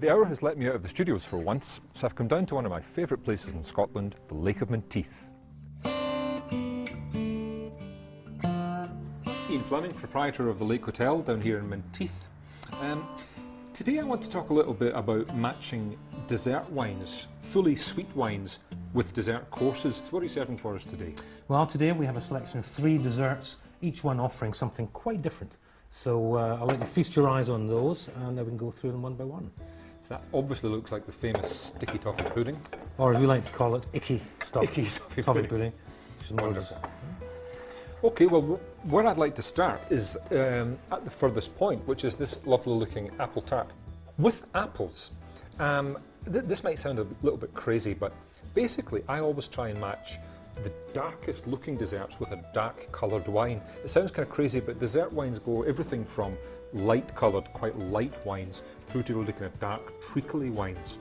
The hour has let me out of the studios for once, so I've come down to one of my favourite places in Scotland, the Lake of Menteith. Ian Fleming, proprietor of the Lake Hotel down here in Menteith. Today I want to talk a little bit about matching dessert wines, fully sweet wines, with dessert courses. So what are you serving for us today? Well, today we have a selection of 3 desserts, each one offering something quite different. So I'll let you feast your eyes on those, and then we can go through them one by one. So that obviously looks like the famous sticky toffee pudding. Or as we like to call it, icky stuff. Icky toffee pudding. Which is wonderful. Okay, well, where I'd like to start is at the furthest point, which is this lovely looking apple tart. With apples, this might sound a little bit crazy, but basically I always try and match the darkest looking desserts with a dark coloured wine. It sounds kind of crazy, but dessert wines go everything from light coloured, quite light wines, through to really kind of dark, treacly wines.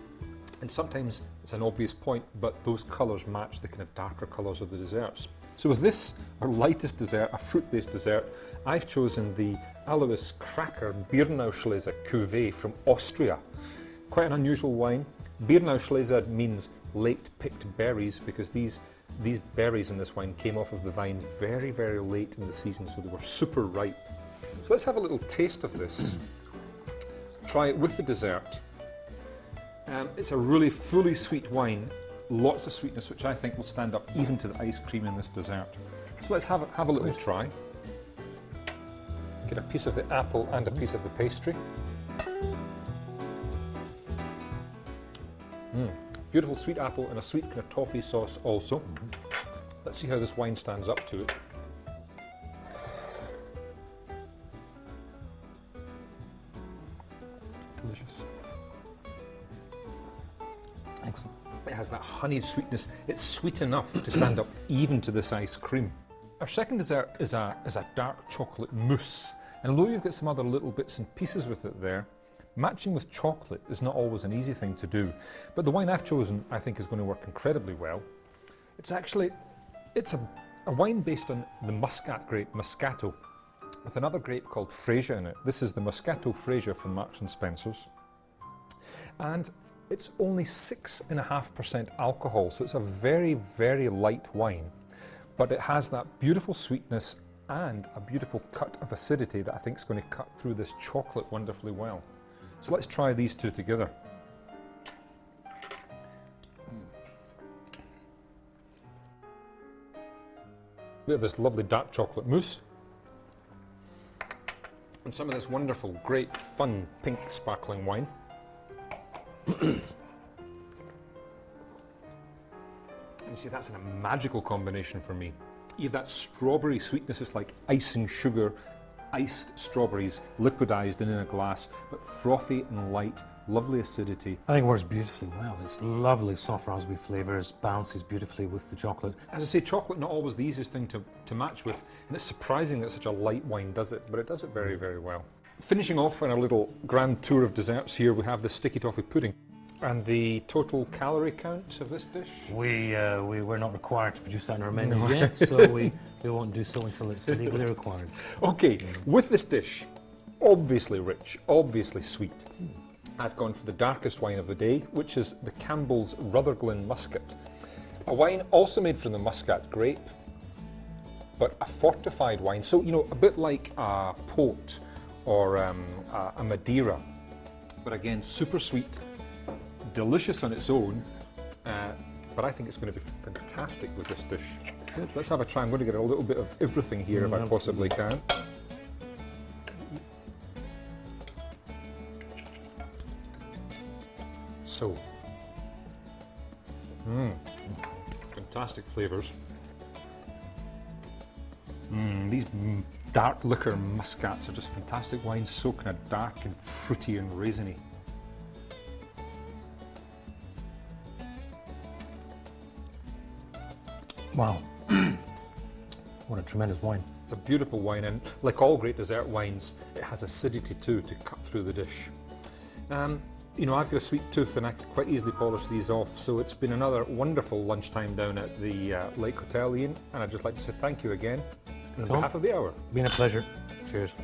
And sometimes it's an obvious point, but those colours match the kind of darker colours of the desserts. So with this, our lightest dessert, a fruit-based dessert, I've chosen the Alois Cracker Birnauschlese Cuvée from Austria. Quite an unusual wine. Birnauschlese means late-picked berries, because these berries in this wine came off of the vine very, very late in the season, so they were super ripe. So let's have a little taste of this. Try it with the dessert. It's a really fully sweet wine, lots of sweetness, which I think will stand up even to the ice cream in this dessert. So let's have a little try. Get a piece of the apple and a piece of the pastry. Beautiful sweet apple and a sweet kind of toffee sauce also. Let's see how this wine stands up to it. Delicious. Excellent. It has that honeyed sweetness. It's sweet enough to stand up even to this ice cream. Our second dessert is a dark chocolate mousse. And although you've got some other little bits and pieces with it there, matching with chocolate is not always an easy thing to do. But the wine I've chosen, I think, is going to work incredibly well. It's a wine based on the Muscat grape, Moscato, with another grape called Fresia in it. This is the Moscato Fresia from Marks and Spencer's. And it's only 6.5% alcohol, so it's a very, very light wine. But it has that beautiful sweetness and a beautiful cut of acidity that I think is going to cut through this chocolate wonderfully well. So let's try these two together. We have this lovely dark chocolate mousse and some of this wonderful, great, fun, pink sparkling wine. And you see, that's a magical combination for me. You have that strawberry sweetness, it's like icing sugar, iced strawberries liquidized in a glass, but frothy and light, lovely acidity. I think it works beautifully well. It's lovely soft raspberry flavours, balances beautifully with the chocolate. As I say, chocolate not always the easiest thing to match with, and it's surprising that such a light wine does it, but it does it very, very well. Finishing off on our little grand tour of desserts here, we have the sticky toffee pudding. And the total calorie count of this dish? We were not required to produce that in our menu yet, so we won't do so until it's legally required. Okay, with this dish, obviously rich, obviously sweet, I've gone for the darkest wine of the day, which is the Campbell's Rutherglen Muscat. A wine also made from the Muscat grape, but a fortified wine. So, you know, a bit like a port or a Madeira, but again, super sweet, delicious on its own, but I think it's going to be fantastic with this dish. Good. Let's have a try. I'm going to get a little bit of everything here if I possibly can. So, fantastic flavours. These dark liquor muscats are just fantastic wines, so kind of dark and fruity and raisiny. Wow, what a tremendous wine. It's a beautiful wine, and like all great dessert wines, it has acidity too to cut through the dish. You know, I've got a sweet tooth and I could quite easily polish these off, so it's been another wonderful lunchtime down at the Lake Hotel, Ian, and I'd just like to say thank you again on behalf of the hour. Been a pleasure. Cheers.